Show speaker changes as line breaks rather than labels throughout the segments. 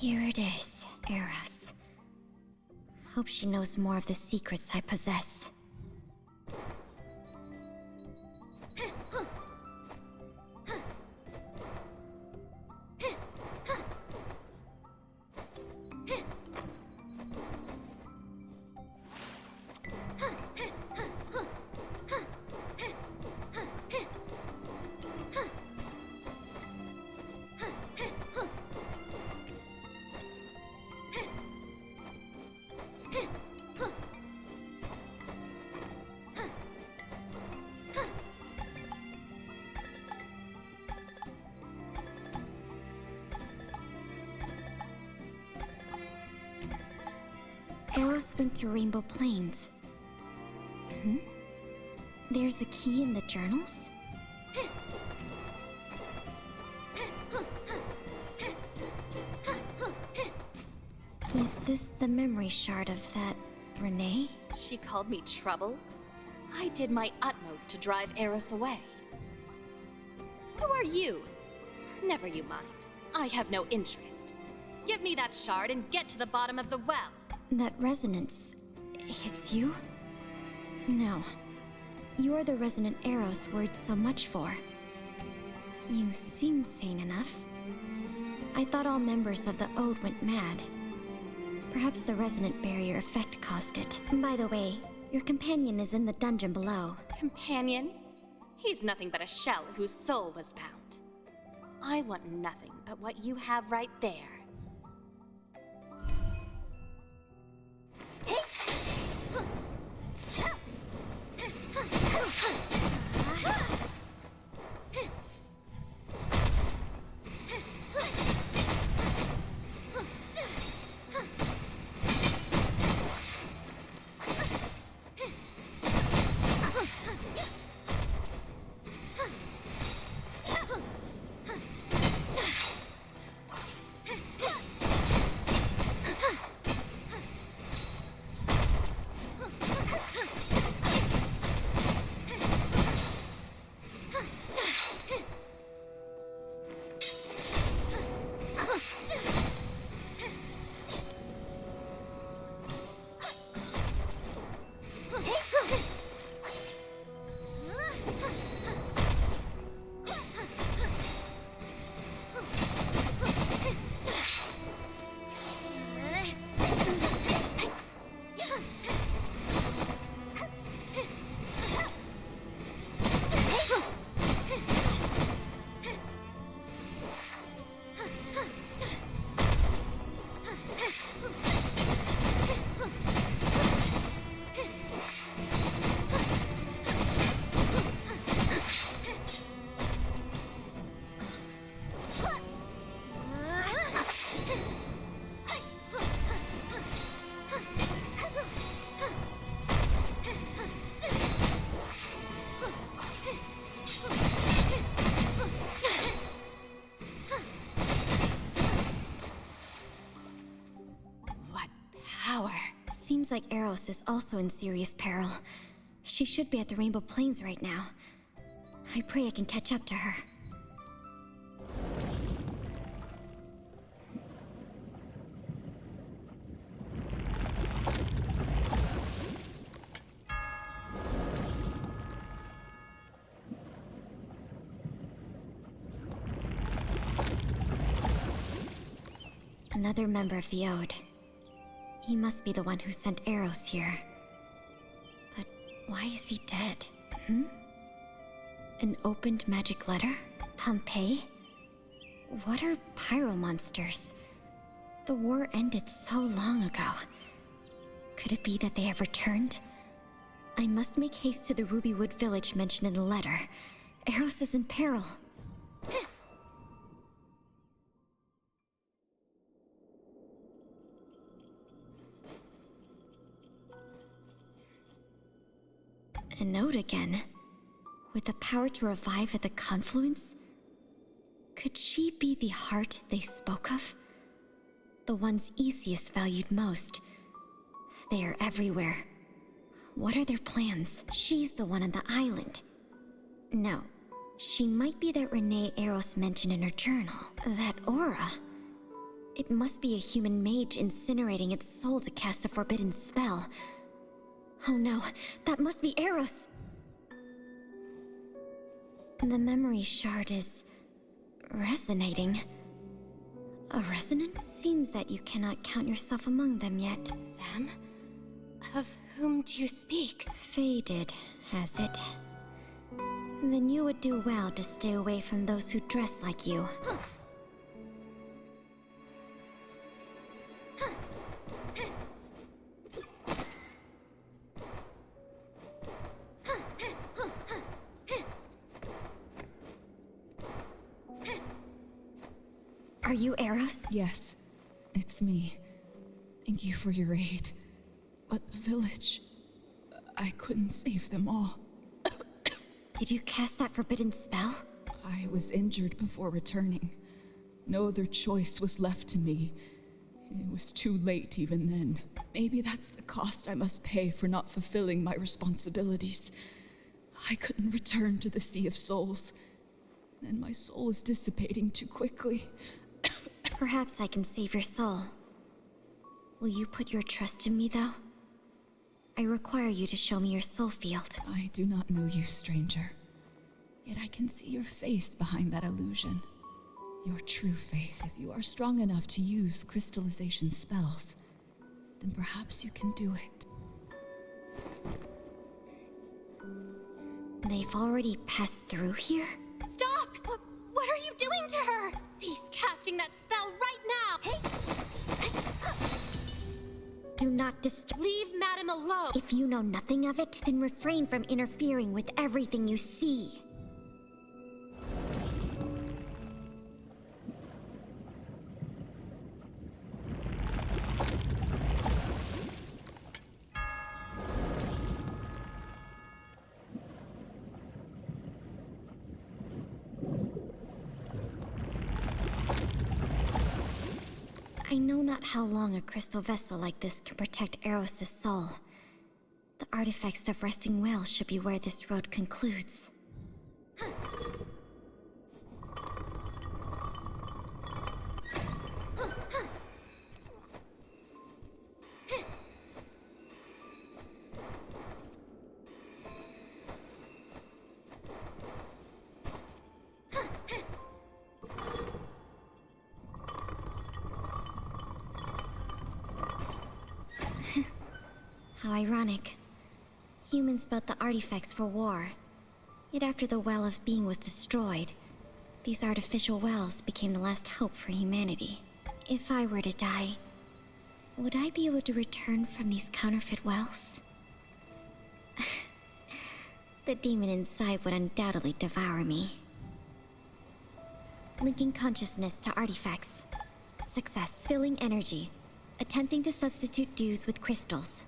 Here it is, Eros. Hope she knows more of the secrets I possess. Eros went to Rainbow Plains. There's a key in the journals? Is this the memory shard of that Renee?
She called me trouble? I did my utmost to drive Eros away. Who are you? Never you mind. I have no interest. Give me that shard and get to the bottom of the well.
That resonance, it's you? No. You're the resonant Eros worried so much for. You seem sane enough. I thought all members of the Ode went mad. Perhaps the resonant barrier effect caused it. By the way, your companion is in the dungeon below.
Companion? He's nothing but a shell whose soul was bound. I want nothing but what you have right there.
Seems like Eros is also in serious peril. She should be at the Rainbow Plains right now. I pray I can catch up to her. Another member of the Ode. He must be the one who sent Eros here. But why is he dead? An opened magic letter? Pompeii? What are pyro monsters? The war ended so long ago. Could it be that they have returned? I must make haste to the Rubywood village mentioned in the letter. Eros is in peril. A note again. With the power to revive at the confluence? Could she be the heart they spoke of? The ones Easius valued most. They are everywhere. What are their plans? She's the one on the island. No, she might be that Renee Eros mentioned in her journal. That aura. It must be a human mage incinerating its soul to cast a forbidden spell. Oh no, that must be Eros! The memory shard is resonating. A resonance? Seems that you cannot count yourself among them yet.
Them? Of whom do you speak?
Faded, has it? Then you would do well to stay away from those who dress like you. Are you Eros?
Yes, it's me. Thank you for your aid. But the village... I couldn't save them all.
Did you cast that forbidden spell?
I was injured before returning. No other choice was left to me. It was too late even then. Maybe that's the cost I must pay for not fulfilling my responsibilities. I couldn't return to the Sea of Souls, and my soul is dissipating too quickly.
Perhaps I can save your soul. Will you put your trust in me, though? I require you to show me your soul field.
I do not know you, stranger. Yet I can see your face behind that illusion. Your true face. If you are strong enough to use crystallization spells, then perhaps you can do it.
They've already passed through here?
Stop! What are you doing to her? Cease casting that spell right now!
Do not
Leave Madame alone!
If you know nothing of it, then refrain from interfering with everything you see. I know not how long a crystal vessel like this can protect Eros' soul. The artifacts of resting well should be where this road concludes. How ironic. Humans built the artifacts for war. Yet after the Well of Being was destroyed, these artificial wells became the last hope for humanity. If I were to die, would I be able to return from these counterfeit wells? The demon inside would undoubtedly devour me. Linking consciousness to artifacts. Success. Filling energy. Attempting to substitute dews with crystals.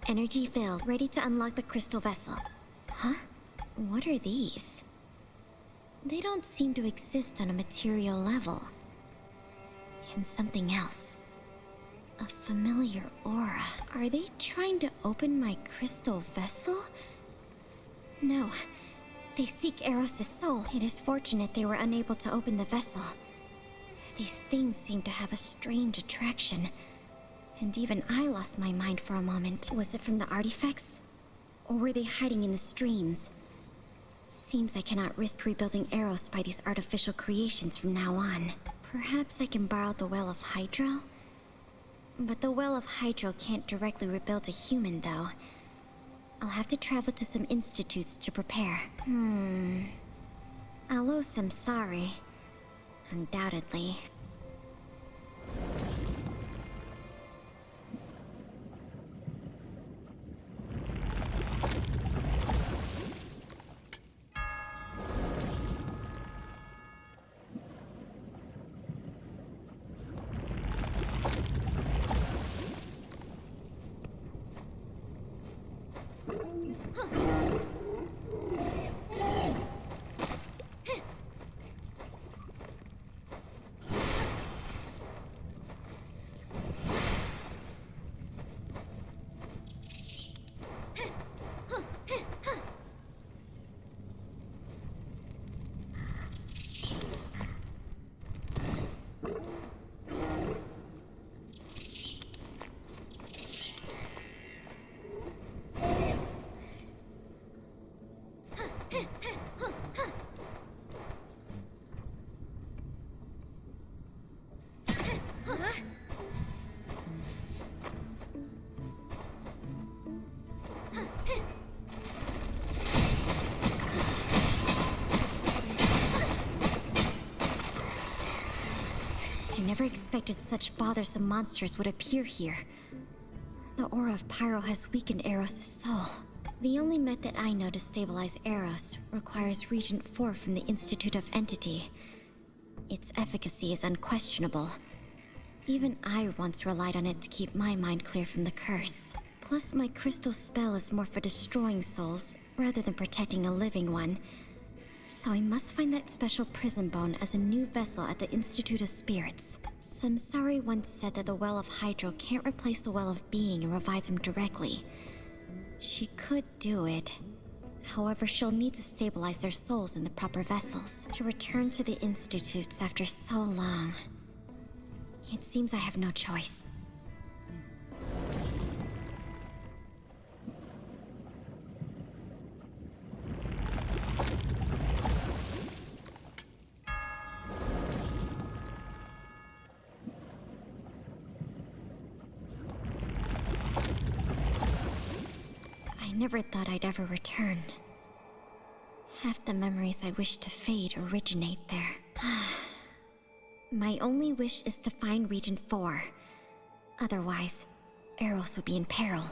Energy filled, ready to unlock the crystal vessel. Huh? What are these? They don't seem to exist on a material level. And something else. A familiar aura. Are they trying to open my crystal vessel? No. They seek Eros' soul. It is fortunate they were unable to open the vessel. These things seem to have a strange attraction. And even I lost my mind for a moment. Was it from the artifacts? Or were they hiding in the streams? Seems I cannot risk rebuilding Eros by these artificial creations from now on. Perhaps I can borrow the Well of Hydro? But the Well of Hydro can't directly rebuild a human, though. I'll have to travel to some institutes to prepare. I'll owe some sorry. Undoubtedly. never expected such bothersome monsters would appear here. The aura of Pyro has weakened Eros' soul. The only method I know to stabilize Eros requires Regent 4 from the Institute of Entity. Its efficacy is unquestionable. Even I once relied on it to keep my mind clear from the curse. Plus, my crystal spell is more for destroying souls rather than protecting a living one. So I must find that special prison bone as a new vessel at the Institute of Spirits. Samsari once said that the Well of Hydro can't replace the Well of Being and revive him directly. She could do it. However, she'll need to stabilize their souls in the proper vessels to return to the Institutes after so long. It seems I have no choice. I never thought I'd ever return. Half the memories I wish to fade originate there. My only wish is to find Regent 4. Otherwise, Eros would be in peril.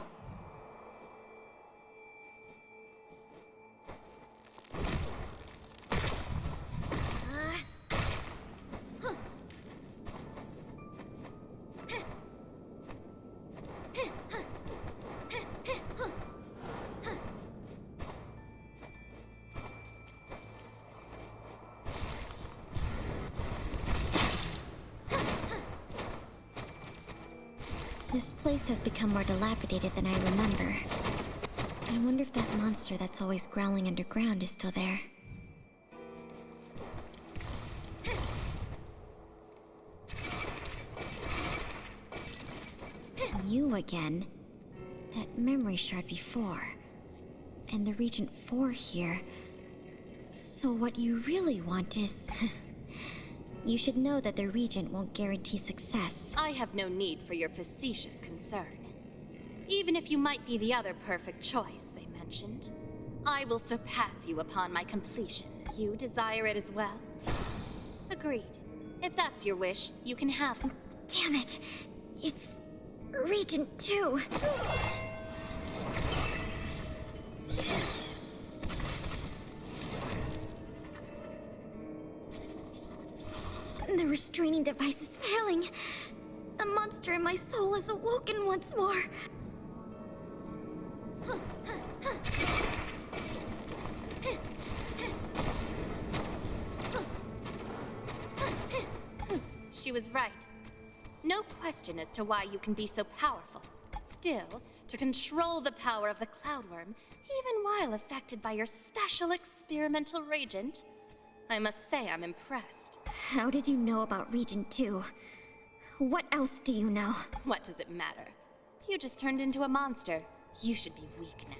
This place has become more dilapidated than I remember. I wonder if that monster that's always growling underground is still there. You again. That memory shard before. And the Regent 4 here. So what you really want is... You should know that the Regent won't guarantee success.
I have no need for your facetious concern. Even if you might be the other perfect choice they mentioned, I will surpass you upon my completion. You desire it as well? Agreed. If that's your wish, you can have it.
Damn it! It's... Regent 2! The restraining device is failing. The monster in my soul has awoken once more.
She was right. No question as to why you can be so powerful. Still, to control the power of the Cloudworm, even while affected by your special experimental regent, I must say I'm impressed.
How did you know about Regent 2? What else do you know?
What does it matter? You just turned into a monster. You should be weak now.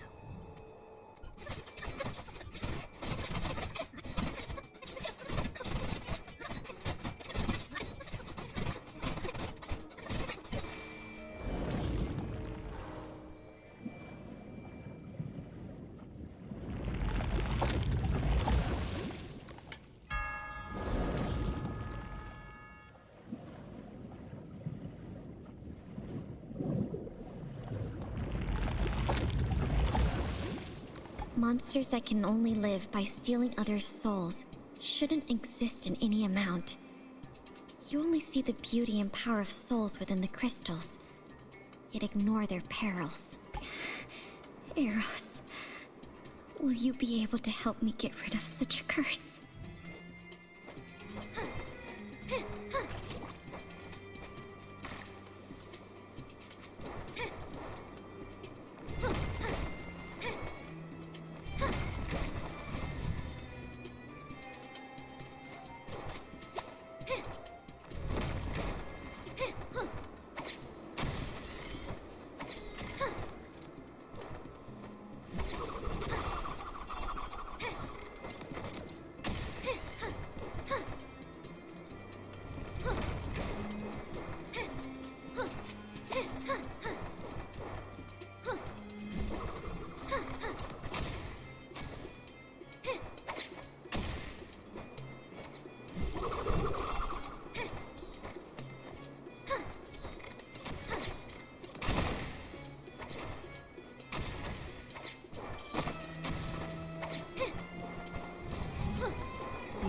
Monsters that can only live by stealing others' souls shouldn't exist in any amount. You only see the beauty and power of souls within the crystals, yet ignore their perils. Eros, will you be able to help me get rid of such a curse?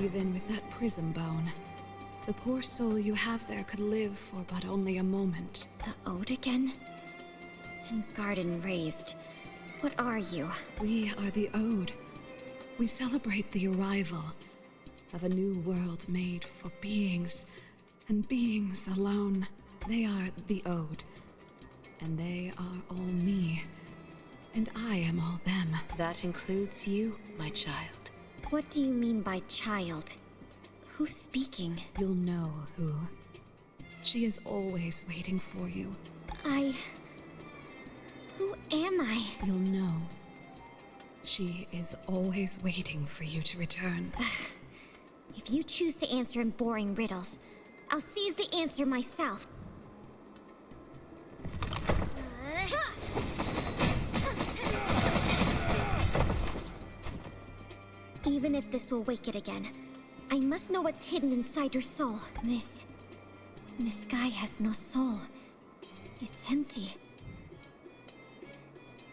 Even with that prism bone, the poor soul you have there could live for but only a moment.
The Ode again? And garden raised. What are you?
We are the Ode. We celebrate the arrival of a new world made for beings, and beings alone. They are the Ode, and they are all me, and I am all them.
That includes you, my child.
What do you mean by child? Who's speaking?
You'll know who. She is always waiting for you.
Who am I?
You'll know. She is always waiting for you to return.
If you choose to answer in boring riddles, I'll seize the answer myself. Even if this will wake it again, I must know what's hidden inside your soul. This guy has no soul. It's empty.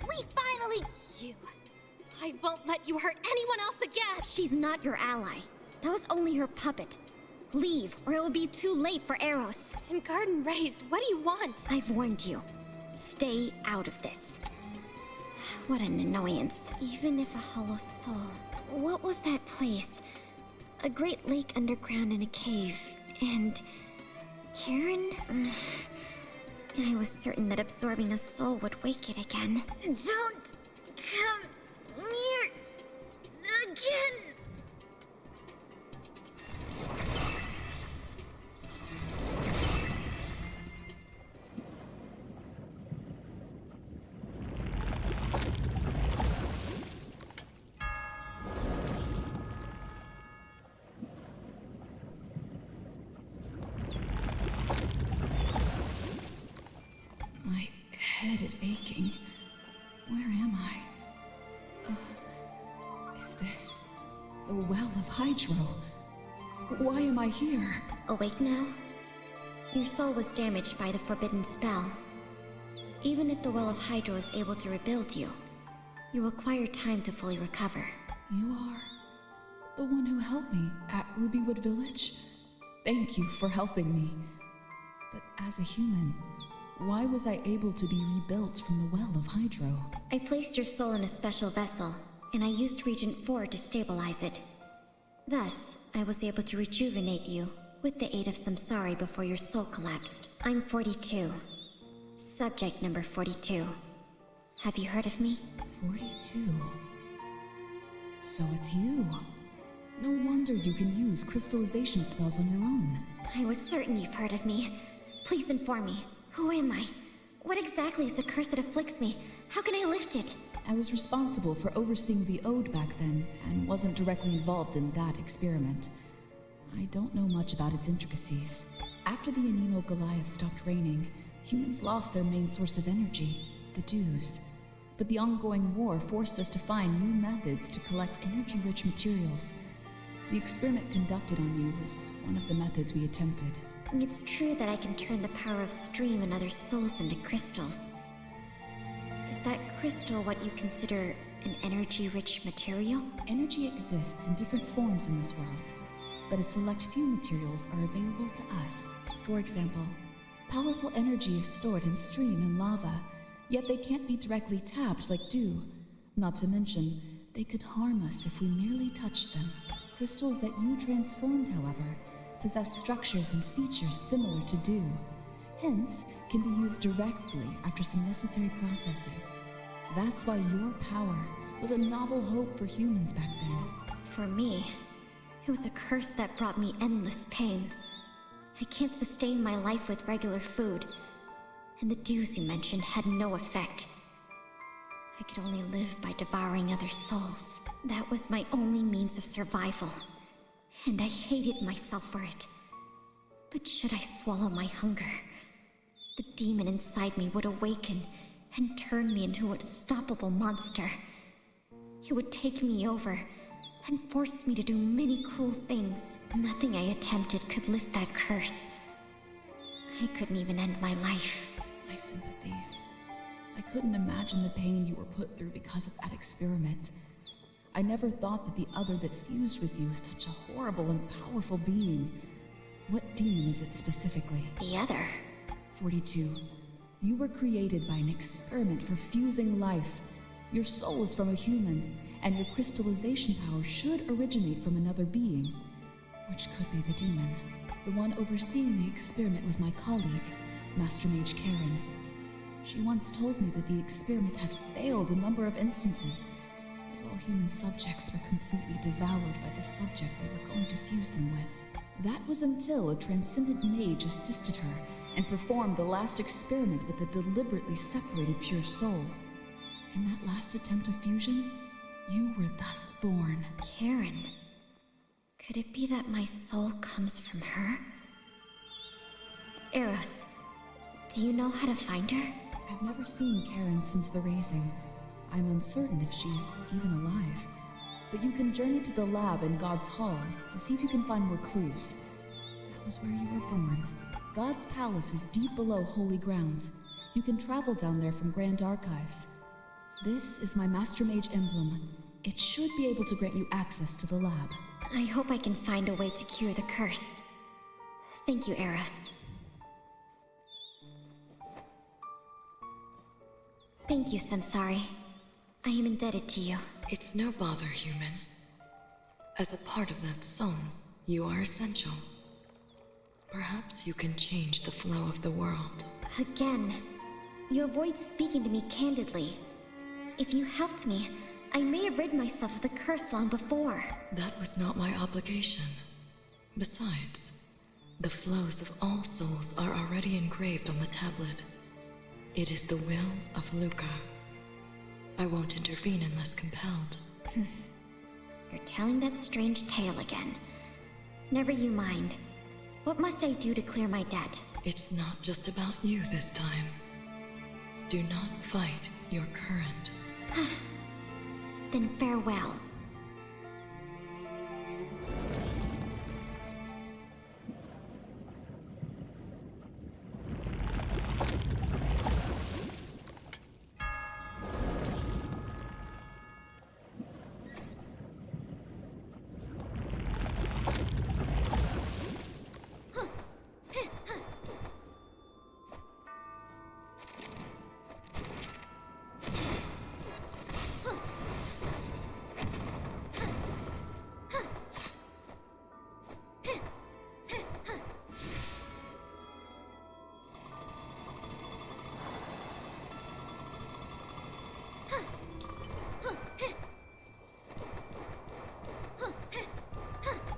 We finally... You... I won't let you hurt anyone else again!
She's not your ally. That was only her puppet. Leave, or it will be too late for Eros.
In Garden Raised, what do you want?
I've warned you. Stay out of this. What an annoyance. Even if a hollow soul... What was that place? A great lake underground in a cave. And... Karen? I was certain that absorbing a soul would wake it again. Don't come near again!
My head is aching. Where am I? Is this the Well of Hydro? Why am I here?
Awake now? Your soul was damaged by the forbidden spell. Even if the Well of Hydro is able to rebuild you, you require time to fully recover.
You are the one who helped me at Rubywood Village? Thank you for helping me. But as a human, why was I able to be rebuilt from the Well of Hydro?
I placed your soul in a special vessel, and I used Regent 4 to stabilize it. Thus, I was able to rejuvenate you, with the aid of Samsari before your soul collapsed. I'm 42. Subject number 42. Have you heard of me?
42. So it's you. No wonder you can use crystallization spells on your own.
I was certain you've heard of me. Please inform me. Who am I? What exactly is the curse that afflicts me? How can I lift it?
I was responsible for overseeing the Ode back then, and wasn't directly involved in that experiment. I don't know much about its intricacies. After the Anemo Goliath stopped raining, humans lost their main source of energy, the dews. But the ongoing war forced us to find new methods to collect energy-rich materials. The experiment conducted on you was one of the methods we attempted.
It's true that I can turn the power of stream and other souls into crystals. Is that crystal what you consider an energy-rich material?
Energy exists in different forms in this world, but a select few materials are available to us. For example, powerful energy is stored in stream and lava, yet they can't be directly tapped like dew. Not to mention, they could harm us if we merely touch them. Crystals that you transformed, however, possess structures and features similar to dew, hence can be used directly after some necessary processing. That's why your power was a novel hope for humans back then.
For me, it was a curse that brought me endless pain. I can't sustain my life with regular food, and the dews you mentioned had no effect. I could only live by devouring other souls. That was my only means of survival, and I hated myself for it. But should I swallow my hunger, the demon inside me would awaken and turn me into an unstoppable monster. It would take me over and force me to do many cruel things. Nothing I attempted could lift that curse. I couldn't even end my life.
My sympathies. I couldn't imagine the pain you were put through because of that experiment. I never thought that the other that fused with you is such a horrible and powerful being. What demon is it specifically?
The other.
42. You were created by an experiment for fusing life. Your soul is from a human, and your crystallization power should originate from another being, which could be the demon. The one overseeing the experiment was my colleague, Master Mage Karen. She once told me that the experiment had failed a number of instances, as all human subjects were completely devoured by the subject they were going to fuse them with. That was until a transcendent mage assisted her and performed the last experiment with a deliberately separated pure soul. In that last attempt of fusion, you were thus born.
Karen. Could it be that my soul comes from her? Eros, do you know how to find her?
I've never seen Karen since the raising. I'm uncertain if she's even alive. But you can journey to the lab in God's Hall to see if you can find more clues. That was where you were born. God's Palace is deep below Holy Grounds. You can travel down there from Grand Archives. This is my Master Mage emblem. It should be able to grant you access to the lab.
I hope I can find a way to cure the curse. Thank you, Eros. Thank you, Samsari. I am indebted to you.
It's no bother, human. As a part of that song, you are essential. Perhaps you can change the flow of the world.
Again, you avoid speaking to me candidly. If you helped me, I may have rid myself of the curse long before.
That was not my obligation. Besides, the flows of all souls are already engraved on the tablet. It is the will of Luca. I won't intervene unless compelled.
You're telling that strange tale again. Never you mind. What must I do to clear my debt?
It's not just about you this time. Do not fight your current.
Then farewell.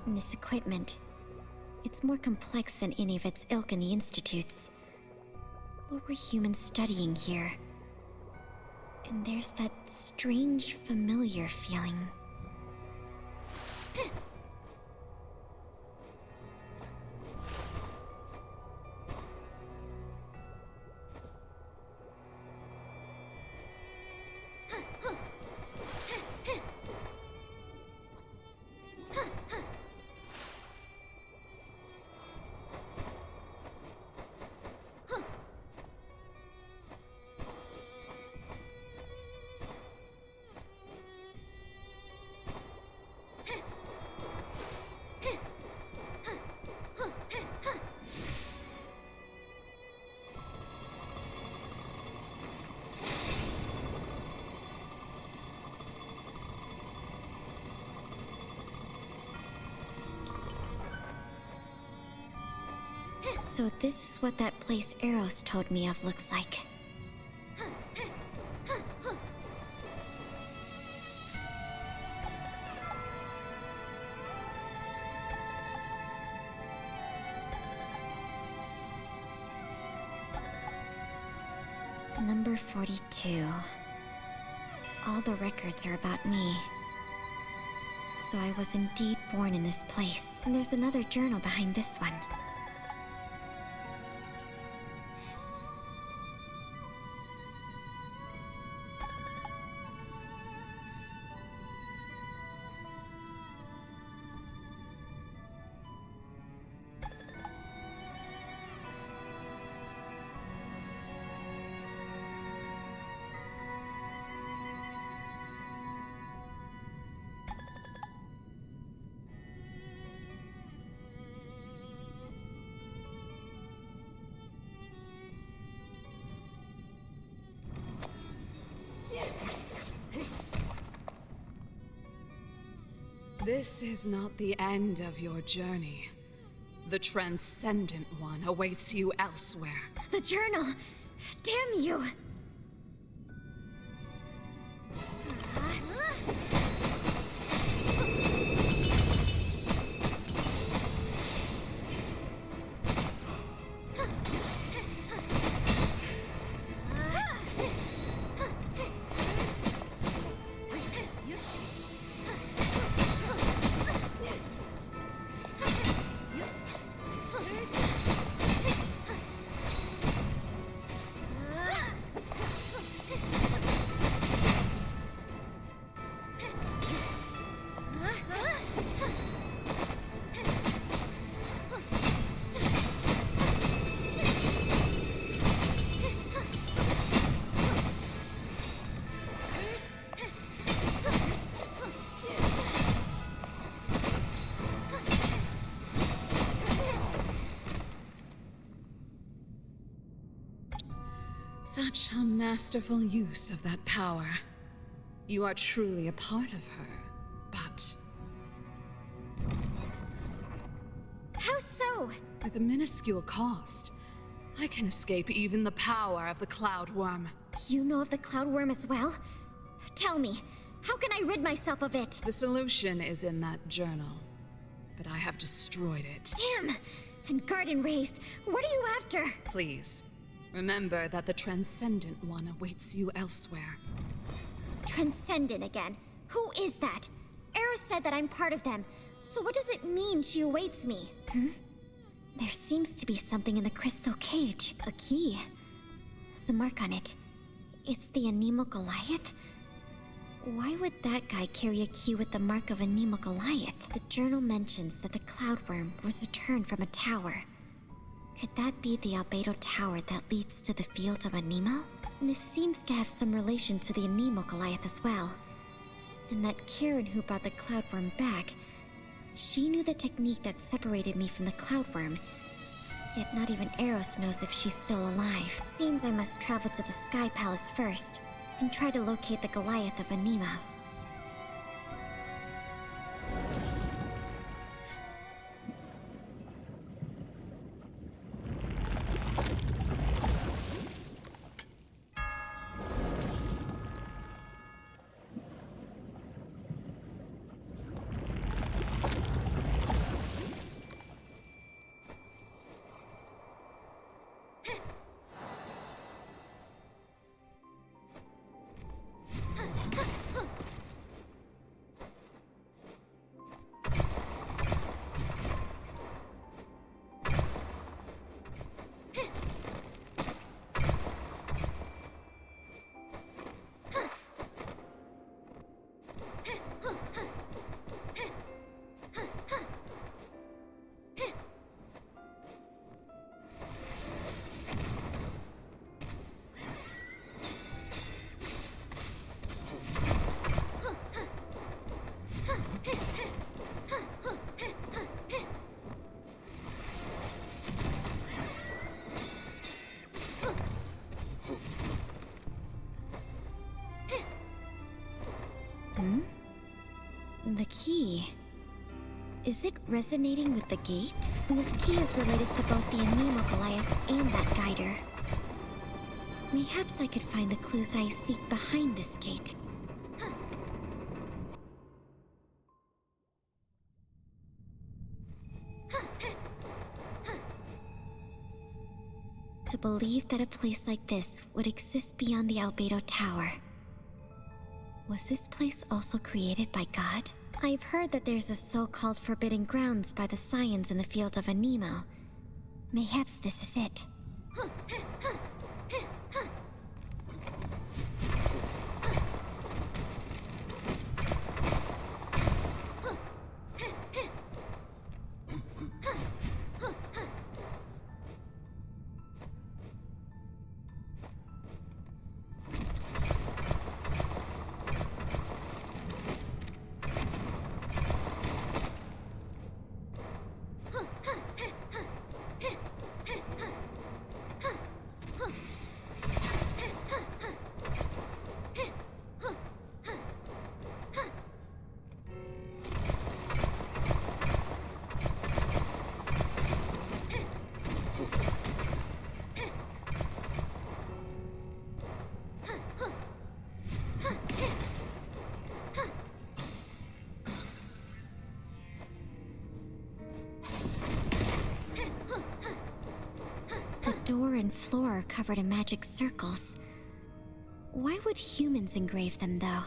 This equipment, it's more complex than any of its ilk in the institutes. What were humans studying here? And there's that strange, familiar feeling. So this is what that place Eros told me of looks like. Number 42. All the records are about me. So I was indeed born in this place. And there's another journal behind this one.
This is not the end of your journey. The Transcendent One awaits you elsewhere.
The journal! Damn you!
Such a masterful use of that power. You are truly a part of her, but
How so?
with a minuscule cost, I can escape even the power of the Cloud Worm.
You know of the Cloud Worm as well? Tell me, how can I rid myself of it?
The solution is in that journal, but I have destroyed it.
Damn! And Garden Raised, what are you after?
Please, remember that the Transcendent One awaits you elsewhere.
Transcendent again. Who is that? Eros said that I'm part of them. So what does it mean she awaits me? There seems to be something in the crystal cage. A key. The mark on it. It's the Anemo Goliath? Why would that guy carry a key with the mark of Anemo Goliath? The journal mentions that the Cloud Worm was returned from a tower. Could that be the Albedo Tower that leads to the field of Anemo? This seems to have some relation to the Anemo Goliath as well. And that Karen who brought the Cloud Worm back, she knew the technique that separated me from the Cloud Worm. Yet not even Eros knows if she's still alive. Seems I must travel to the Sky Palace first, and try to locate the Goliath of Anemo. The key. Is it resonating with the gate? This key is related to both the Anemo Goliath and that guider. Mayhaps I could find the clues I seek behind this gate. To believe that a place like this would exist beyond the Albedo Tower. Was this place also created by God? I've heard that there's a so-called forbidden grounds by the Scions in the field of Anemo. Mayhaps this is it. door and floor are covered in magic circles. Why would humans engrave them, though?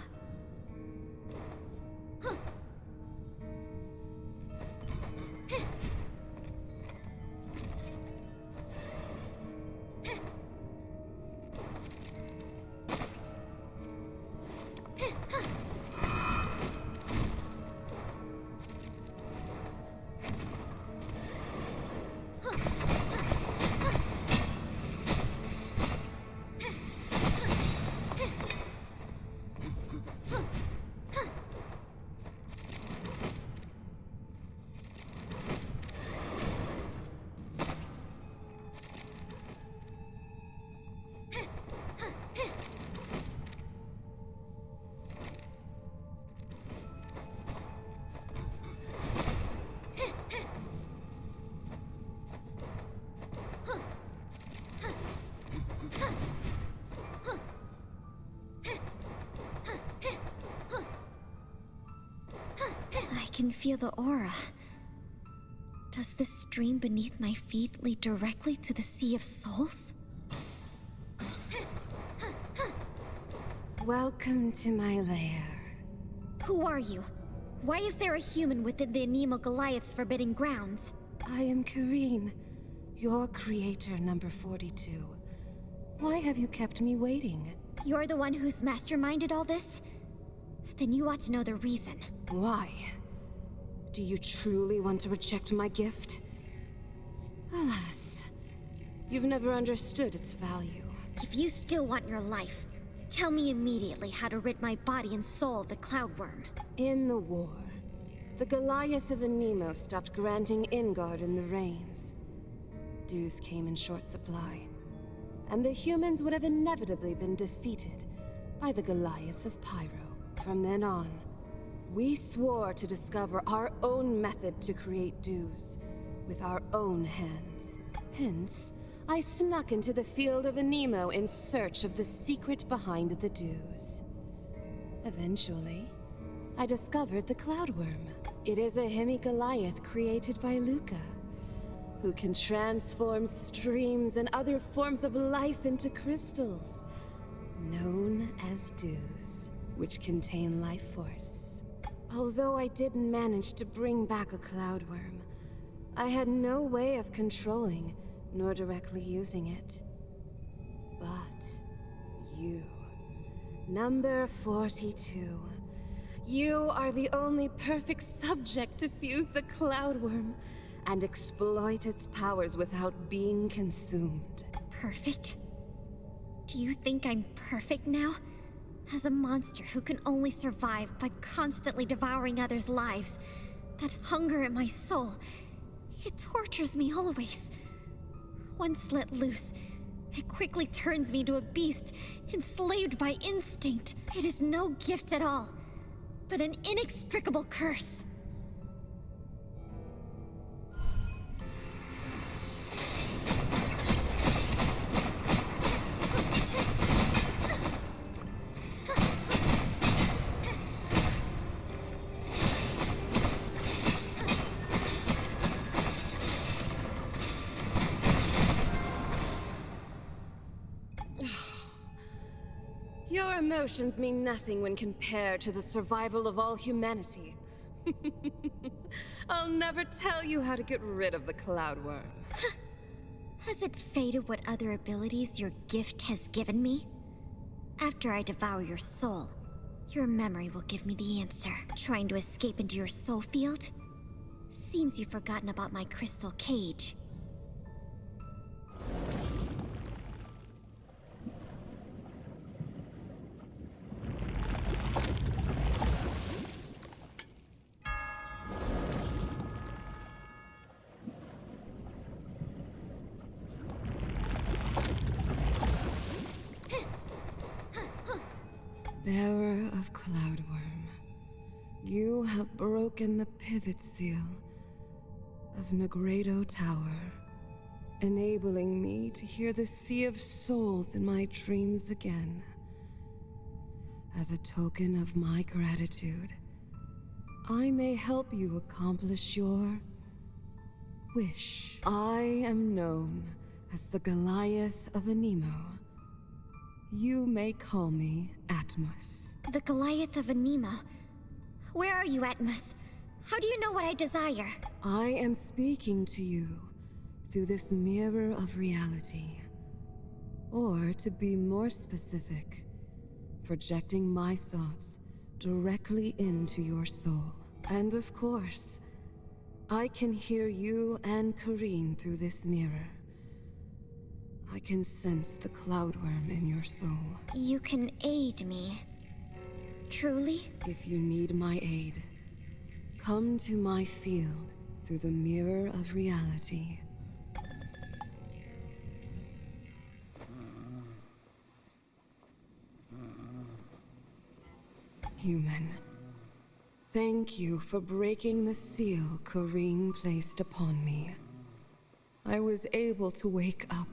I can feel the aura. Does this stream beneath my feet lead directly to the Sea of Souls?
Welcome to my lair.
Who are you? Why is there a human within the Anemo Goliath's forbidden grounds?
I am Kareen, your creator number 42. Why have you kept me waiting?
You're the one who's masterminded all this? Then you ought to know the reason.
Why? Do you truly want to reject my gift? Alas, you've never understood its value.
If you still want your life, tell me immediately how to rid my body and soul of the Cloudworm.
In the war, the Goliath of Anemo stopped granting Ingard in the Reigns. Dues came in short supply, and the humans would have inevitably been defeated by the Goliaths of Pyro. From then on, we swore to discover our own method to create dues, with our own hands. Hence, I snuck into the field of Anemo in search of the secret behind the dues. Eventually, I discovered the Cloudworm. It is a hemi-Goliath created by Luca, who can transform streams and other forms of life into crystals, known as dues, which contain life force. Although I didn't manage to bring back a Cloudworm, I had no way of controlling nor directly using it. But you, number 42, you are the only perfect subject to fuse the Cloudworm and exploit its powers without being consumed.
Perfect? Do you think I'm perfect now? As a monster who can only survive by constantly devouring others' lives, that hunger in my soul, it tortures me always. Once let loose, it quickly turns me into a beast, enslaved by instinct. It is no gift at all, but an inextricable curse.
Your emotions mean nothing when compared to the survival of all humanity. I'll never tell you how to get rid of the Cloudworm.
Has it faded what other abilities your gift has given me? After I devour your soul, your memory will give me the answer. Trying to escape into your soul field? Seems you've forgotten about my crystal cage.
Bearer of Cloudworm, you have broken the pivot seal of Nigredo Tower, enabling me to hear the Sea of Souls in my dreams again. As a token of my gratitude, I may help you accomplish your wish. I am known As the Goliath of Anemo, you may call me Atmos.
The Goliath of Anemo. Where are you, Atmos? How do you know what I desire?
I am speaking to you through this mirror of reality. Or, to be more specific, projecting my thoughts directly into your soul. And of course, I can hear you and Kareen through this mirror. I can sense the cloudworm in your soul.
You can aid me. Truly?
If you need my aid, come to my field through the mirror of reality. Human, thank you for breaking the seal Kareen placed upon me. I was able to wake up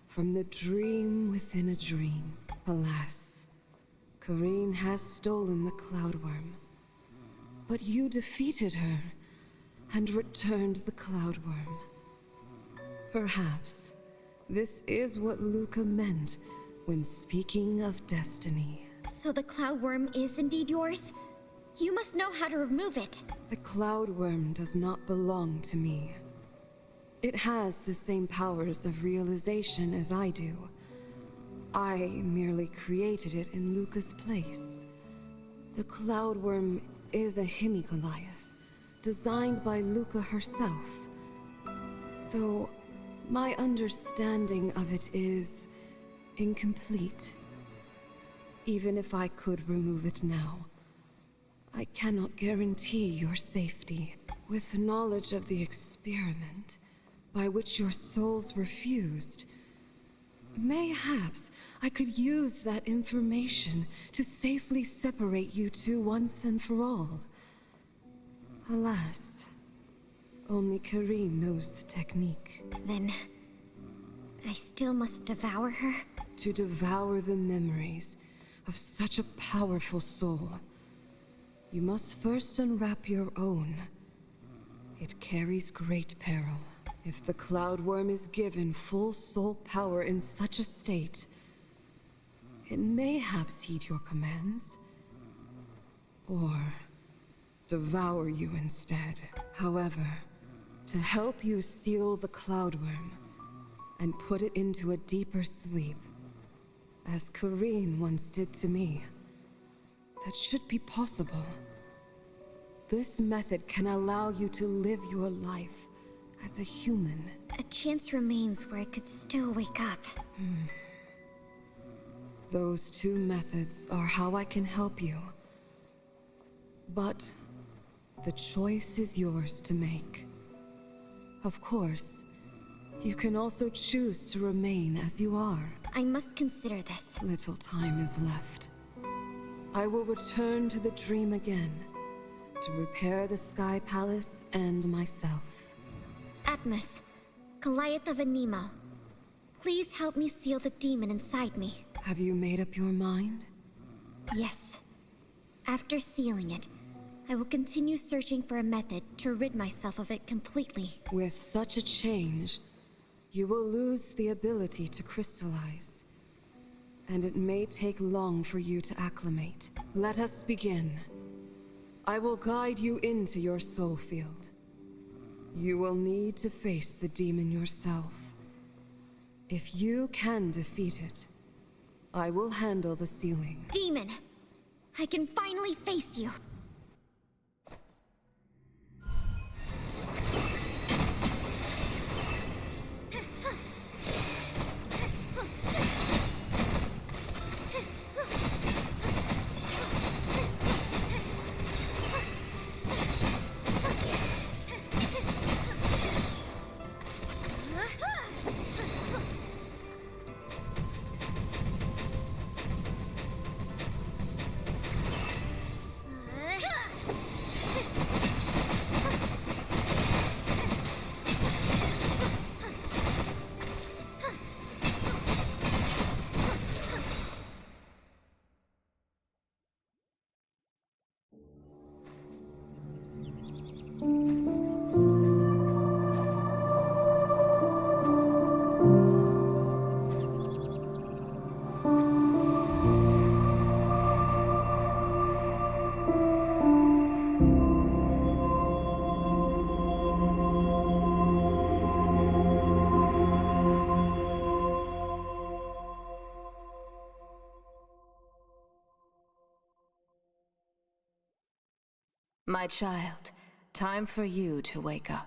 from the dream within a dream. Alas, Kareen has stolen the cloudworm. But you defeated her and returned the cloudworm. Perhaps this is what Luca meant when speaking of destiny.
So the cloudworm is indeed yours? You must know how to remove it.
The cloudworm does not belong to me. It has the same powers of realization as I do. I merely created it in Luca's place. The cloudworm is a hemi-Goliath, designed by Luca herself. So, my understanding of it is incomplete. Even if I could remove it now, I cannot guarantee your safety. With knowledge of the experiment by which your souls were fused, mayhaps I could use that information to safely separate you two once and for all. Alas, only Kareen knows the technique.
Then, I still must devour her?
To devour the memories of such a powerful soul, you must first unwrap your own. It carries great peril. If the cloudworm is given full soul power in such a state, it mayhaps heed your commands, or devour you instead. However, to help you seal the cloudworm and put it into a deeper sleep, as Kareen once did to me, that should be possible. This method can allow you to live your life as a human.
A chance remains where I could still wake up.
Those two methods are how I can help you. But the choice is yours to make. Of course, you can also choose to remain as you are.
I must consider this.
Little time is left. I will return to the dream again to repair the Sky Palace and myself.
Atmos, Goliath of Anemo, please help me seal the demon inside me.
Have you made up your mind?
Yes. After sealing it, I will continue searching for a method to rid myself of it completely.
With such a change, you will lose the ability to crystallize. And it may take long for you to acclimate. Let us begin. I will guide you into your soul field. You will need to face the demon yourself. If you can defeat it, I will handle the sealing.
Demon! I can finally face you!
My child, time for you to wake up.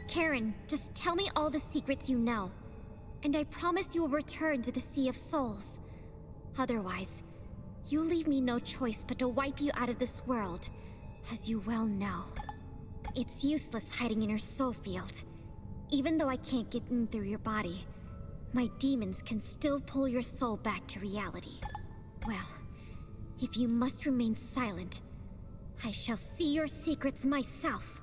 Karen, just tell me all the secrets you know, and I promise you will return to the Sea of Souls. Otherwise, you leave me no choice but to wipe you out of this world, as you well know. It's useless hiding in your soul field. Even though I can't get in through your body, my demons can still pull your soul back to reality. Well, if you must remain silent, I shall see your secrets myself.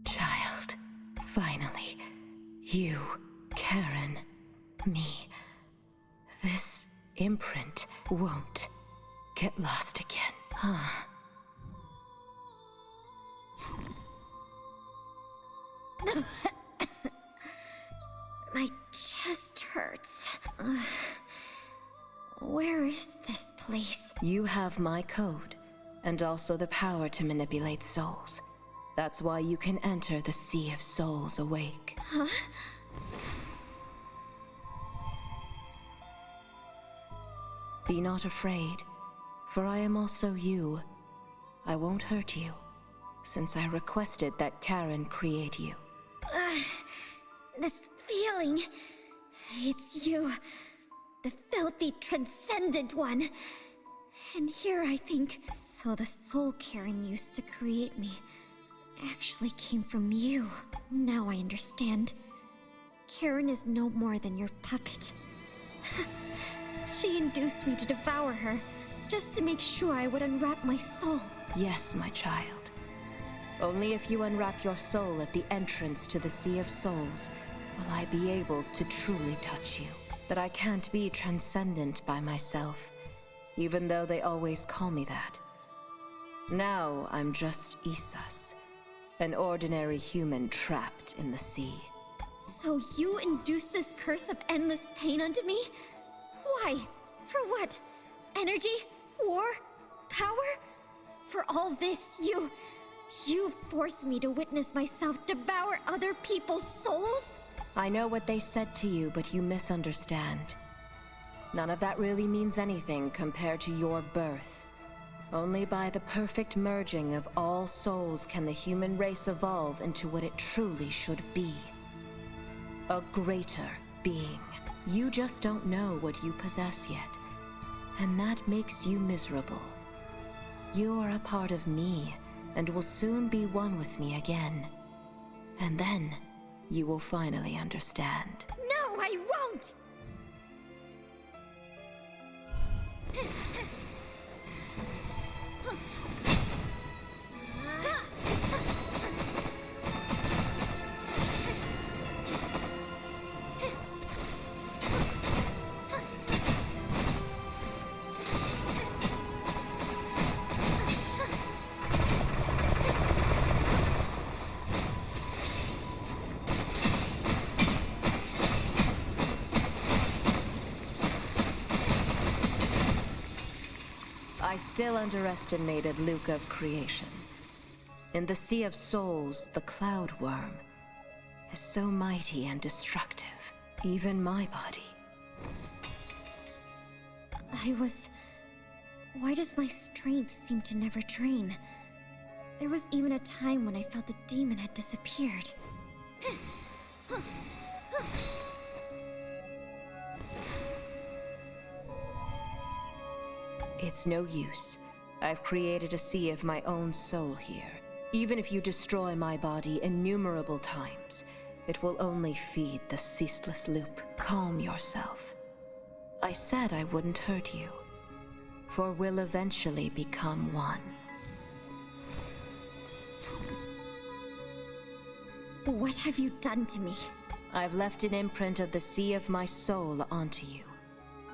Child, finally. You, Karen, me. This imprint won't get lost again, huh?
My chest hurts. Where is this place?
You have my code, and also the power to manipulate souls. That's why you can enter the Sea of Souls awake.
Huh?
Be not afraid, for I am also you. I won't hurt you, since I requested that Karen create you.
This feeling... It's you. The filthy, transcendent one. And here I think... So the soul Karen used to create me actually came from you. Now I understand. Karen is no more than your puppet. She induced me to devour her, just to make sure I would unwrap my soul.
Yes, my child. Only if you unwrap your soul at the entrance to the Sea of Souls will I be able to truly touch you. But I can't be transcendent by myself, even though they always call me that. Now I'm just Isas, an ordinary human trapped in the sea.
So you induced this curse of endless pain unto me? Why? For what? Energy? War? Power? For all this, you forced me to witness myself devour other people's souls?
I know what they said to you, but you misunderstand. None of that really means anything compared to your birth. Only by the perfect merging of all souls can the human race evolve into what it truly should be. A greater being. You just don't know what you possess yet, and that makes you miserable. You are a part of me, and will soon be one with me again. And then, you will finally understand.
No, I won't!
I still underestimated Luca's creation. In the Sea of Souls, the Cloud Worm is so mighty and destructive. Even my body.
Why does my strength seem to never drain? There was even a time when I felt the demon had disappeared.
It's no use. I've created a sea of my own soul here. Even if you destroy my body innumerable times, it will only feed the ceaseless loop. Calm yourself. I said I wouldn't hurt you, for we'll eventually become one.
What have you done to me?
I've left an imprint of the sea of my soul onto you.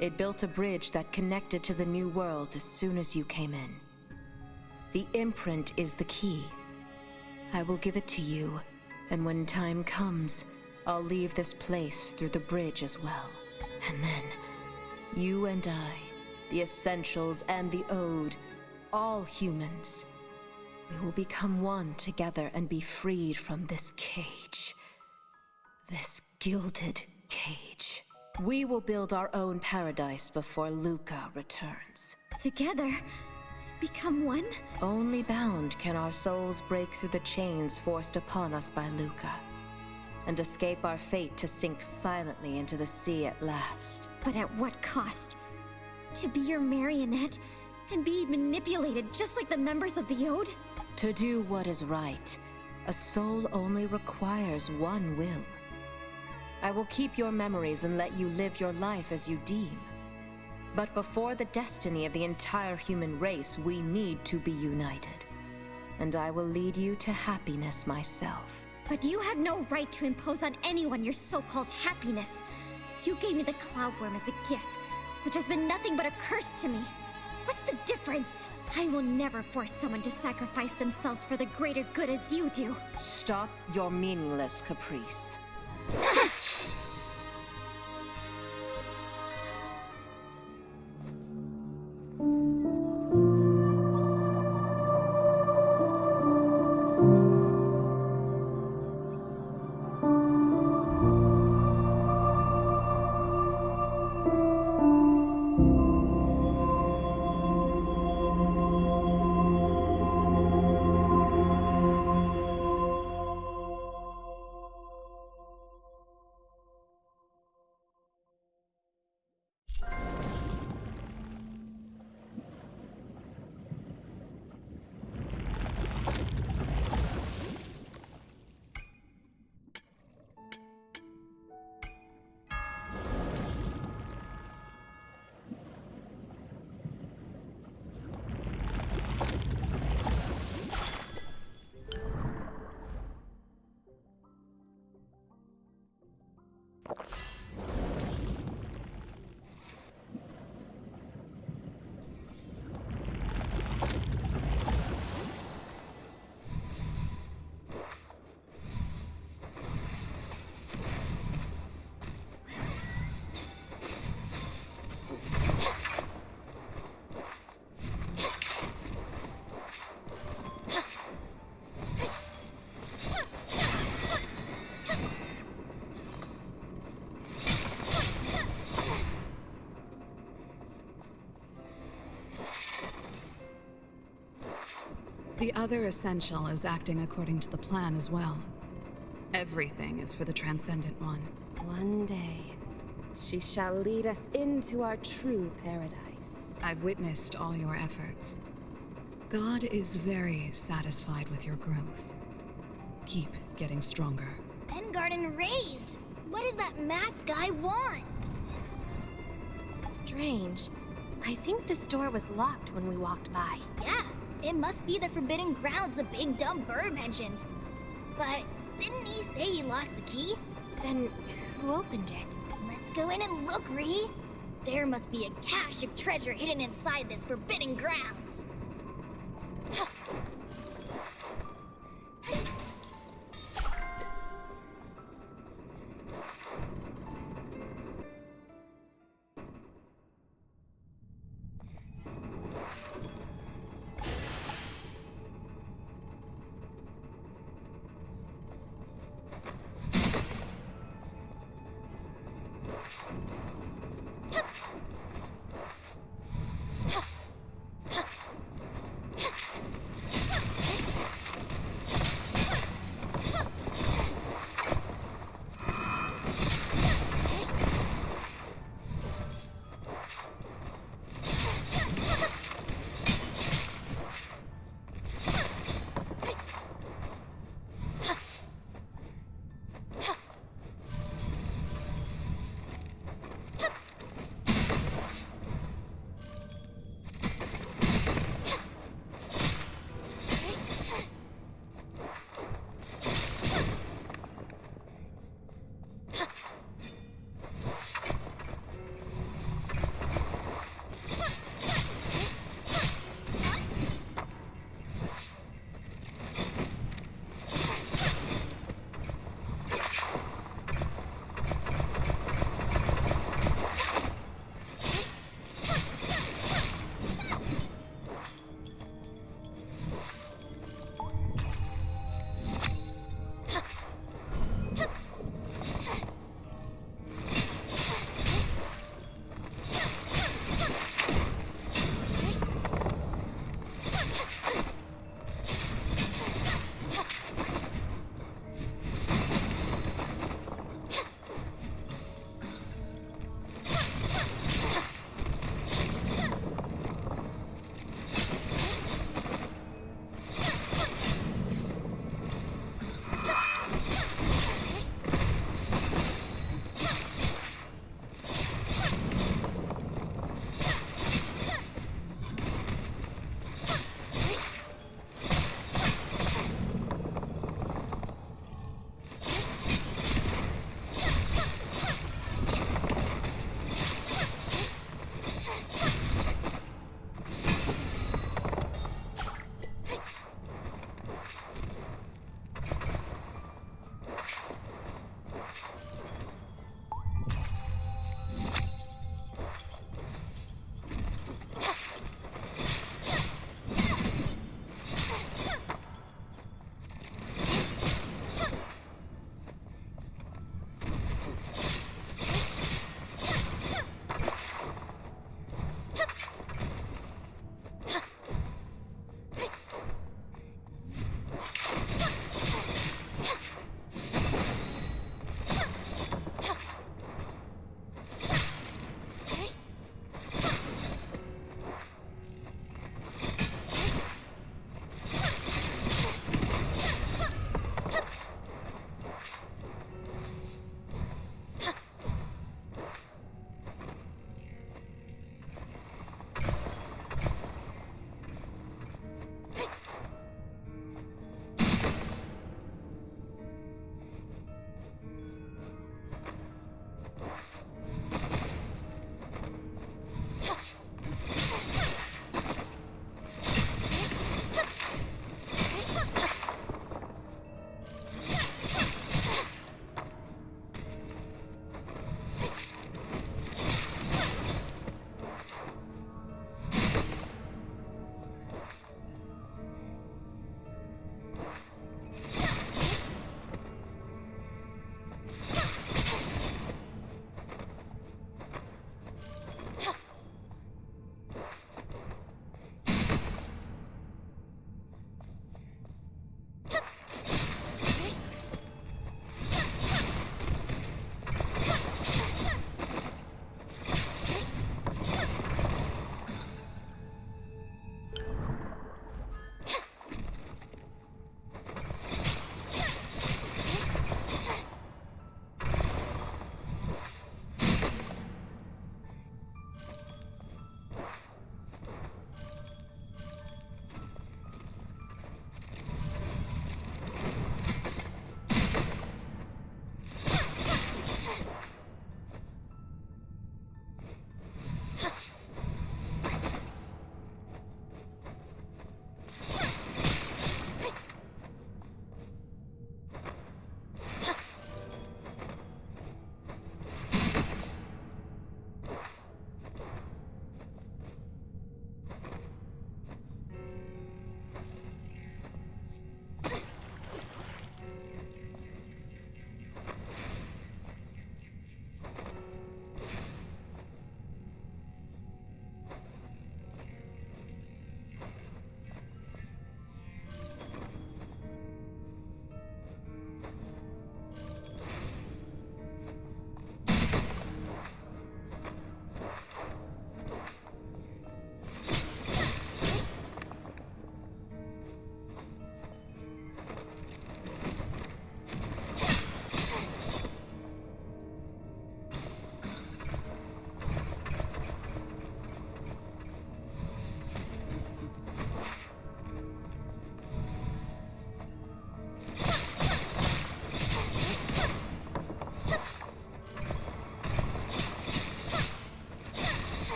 It built a bridge that connected to the new world as soon as you came in. The imprint is the key. I will give it to you, and when time comes, I'll leave this place through the bridge as well. And then, you and I, the Essentials and the Ode, all humans, we will become one together and be freed from this cage. This gilded cage. We will build our own paradise before Luca returns.
Together? Become one?
Only bound can our souls break through the chains forced upon us by Luca, and escape our fate to sink silently into the sea at last.
But at what cost? To be your marionette and be manipulated just like the members of the Ode?
To do what is right, a soul only requires one will. I will keep your memories and let you live your life as you deem. But before the destiny of the entire human race, we need to be united. And I will lead you to happiness myself.
But you have no right to impose on anyone your so-called happiness. You gave me the Cloudworm as a gift, which has been nothing but a curse to me. What's the difference? I will never force someone to sacrifice themselves for the greater good as you do.
Stop your meaningless caprice.
The other Essential is acting according to the plan as well. Everything is for the Transcendent One.
One day, she shall lead us into our true paradise.
I've witnessed all your efforts. God is very satisfied with your growth. Keep getting stronger.
Garden raised. What does that masked guy want?
Strange. I think this door was locked when we walked by.
Yeah, it must be the forbidden grounds the big dumb bird mentioned. But didn't he say he lost the key?
Then who opened it?
Let's go in and look, Ree. There must be a cache of treasure hidden inside this forbidden grounds.